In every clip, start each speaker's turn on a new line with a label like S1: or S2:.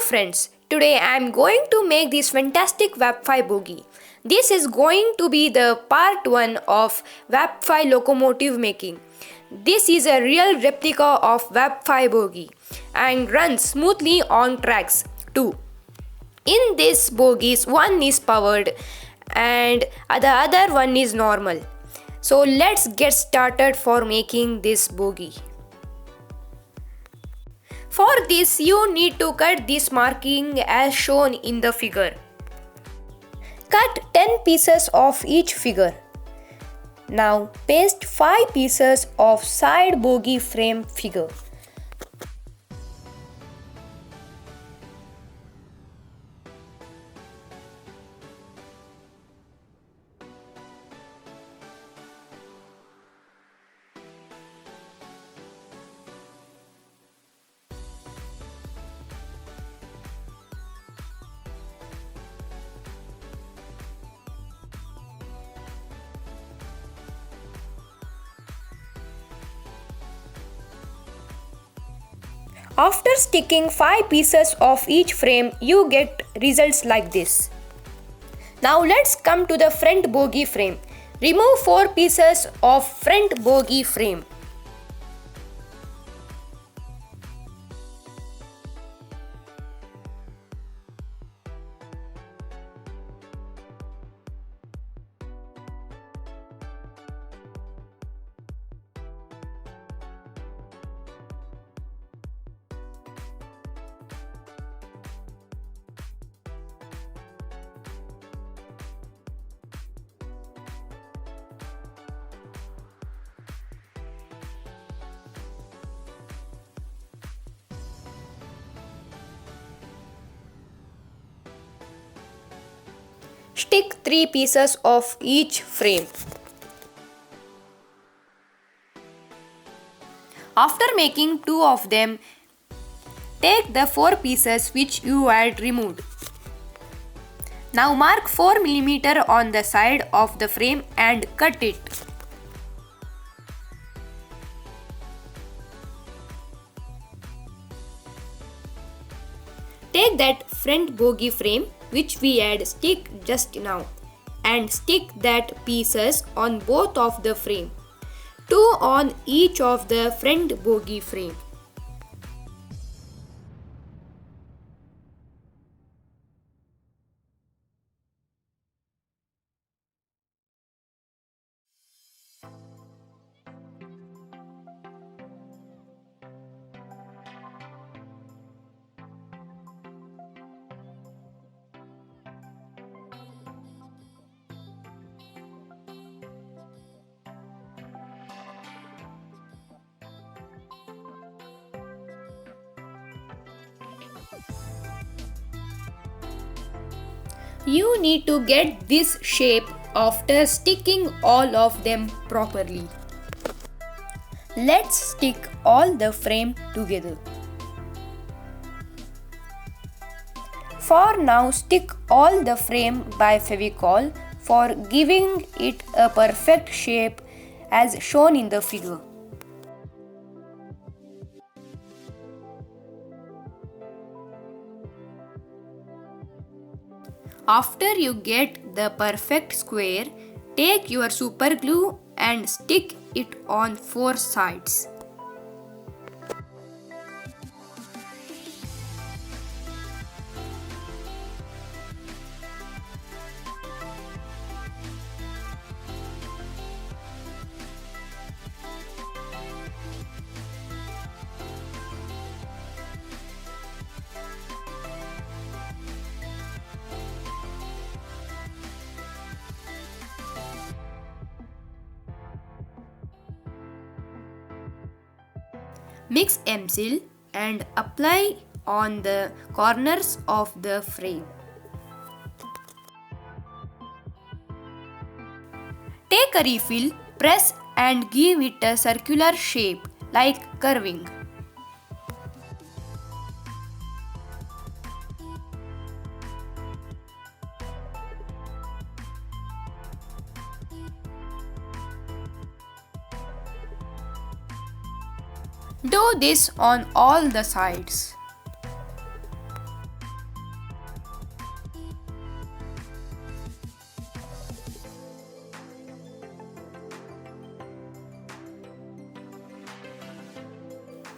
S1: friends, today I am going to make this fantastic Vapfi bogie. This is going to be the part 1 of Vapfi locomotive making. This is a real replica of Vapfi bogie and runs smoothly on tracks too. In this bogies, one is powered and the other one is normal. So let's get started for making this bogie. For this you need to cut this marking as shown in the figure. Cut 10 pieces of each figure. Now paste 5 pieces of side bogie frame figure. After sticking 5 pieces of each frame, you get results like this. Now let's come to the front bogie frame. Remove 4 pieces of front bogie frame. Stick 3 pieces of each frame. After making 2 of them, take the 4 pieces which you had removed. Now mark 4 mm on the side of the frame and cut it. Take that front bogie frame which we had stick just now and stick that pieces on both of the frame. 2 on each of the front bogie frame. You need to get this shape after sticking all of them properly. Let's stick all the frame together. For now, stick all the frame by Fevicol for giving it a perfect shape as shown in the figure. After you get the perfect square, take your super glue and stick it on 4 sides. Mix Emsil and apply on the corners of the frame. Take a refill, press and give it a circular shape like curving. Do this on all the sides.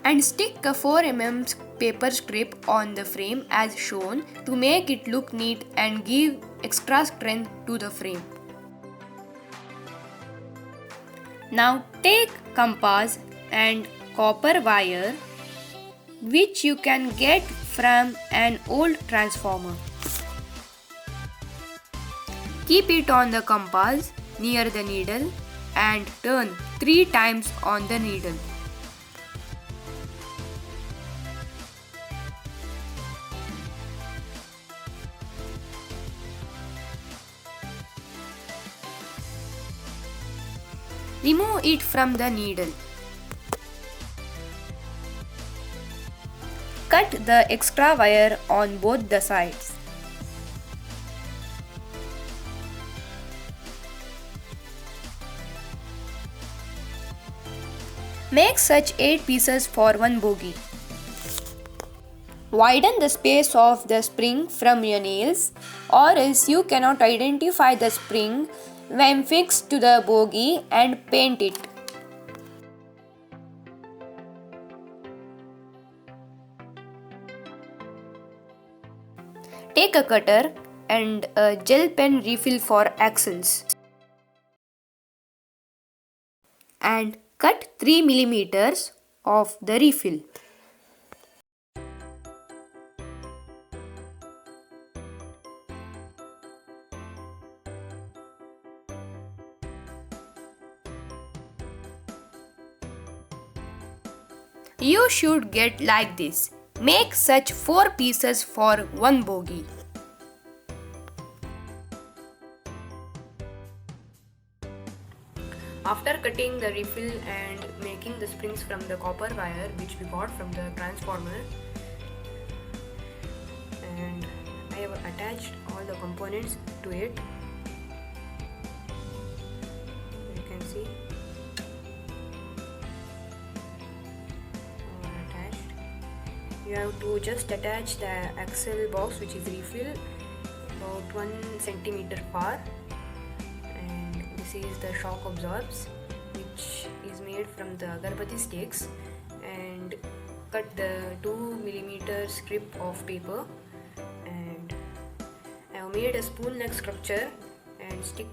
S1: and stick a 4 mm paper strip on the frame as shown to make it look neat and give extra strength to the frame. Now take compass and copper wire which you can get from an old transformer. Keep it on the compass near the needle and turn 3 times on the needle. Remove it from the needle. Cut the extra wire on both the sides. Make such 8 pieces for one bogie. Widen the space of the spring from your nails, or else you cannot identify the spring when fixed to the bogie, and paint it. Take a cutter and a gel pen refill for axles and cut 3 mm of the refill. You should get like this. Make such 4 pieces for one bogie. After cutting the refill and making the springs from the copper wire which we got from the transformer, and I have attached all the components to it. You can see you have to just attach the axle box which is refill about 1 cm far, and this is the shock absorbs which is made from the agarbatti sticks, and cut the 2 mm strip of paper, and I have made a spoon neck structure and stick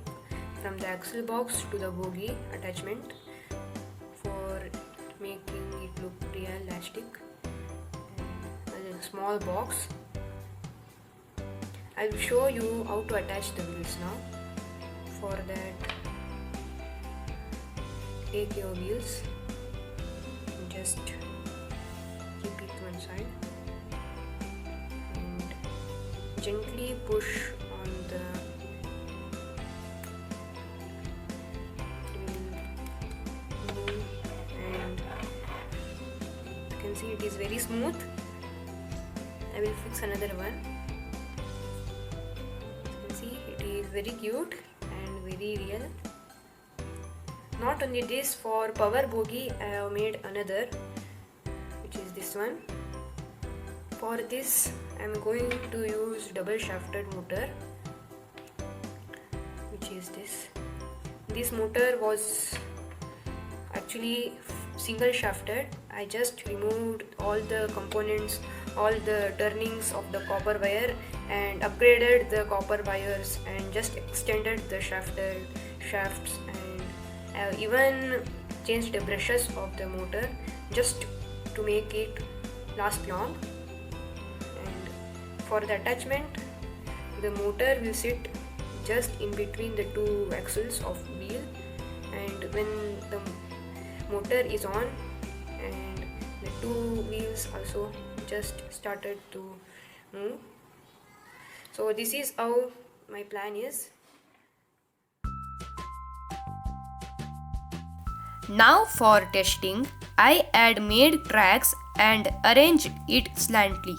S1: from the axle box to the bogie attachment for making it look realistic. Small box. I will show you how to attach the wheels now. For that, take your wheels and just keep it to one side and gently push on the wheel, and you can see it is very smooth. I will fix another one. You can see it is very cute and very real. Not only this, for power bogie I have made another, which is this one. For this I am going to use double shafted motor, which is this. This motor was actually single shafted. I just removed all the components, all the turnings of the copper wire, and upgraded the copper wires and just extended the shafts, and I have even changed the brushes of the motor just to make it last long. And for the attachment, the motor will sit just in between the 2 axles of wheel, and when the motor is on and the 2 wheels also just started to move. So this is how my plan is. Now for testing, I add made tracks and arrange it slantly.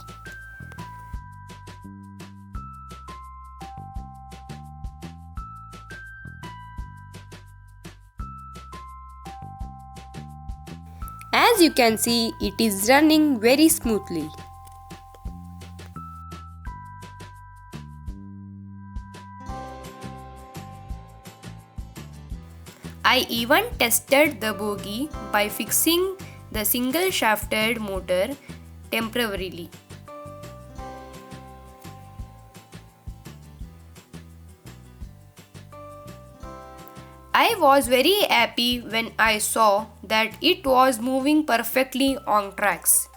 S1: As you can see, it is running very smoothly. I even tested the bogie by fixing the single shafted motor temporarily. I was very happy when I saw that it was moving perfectly on tracks.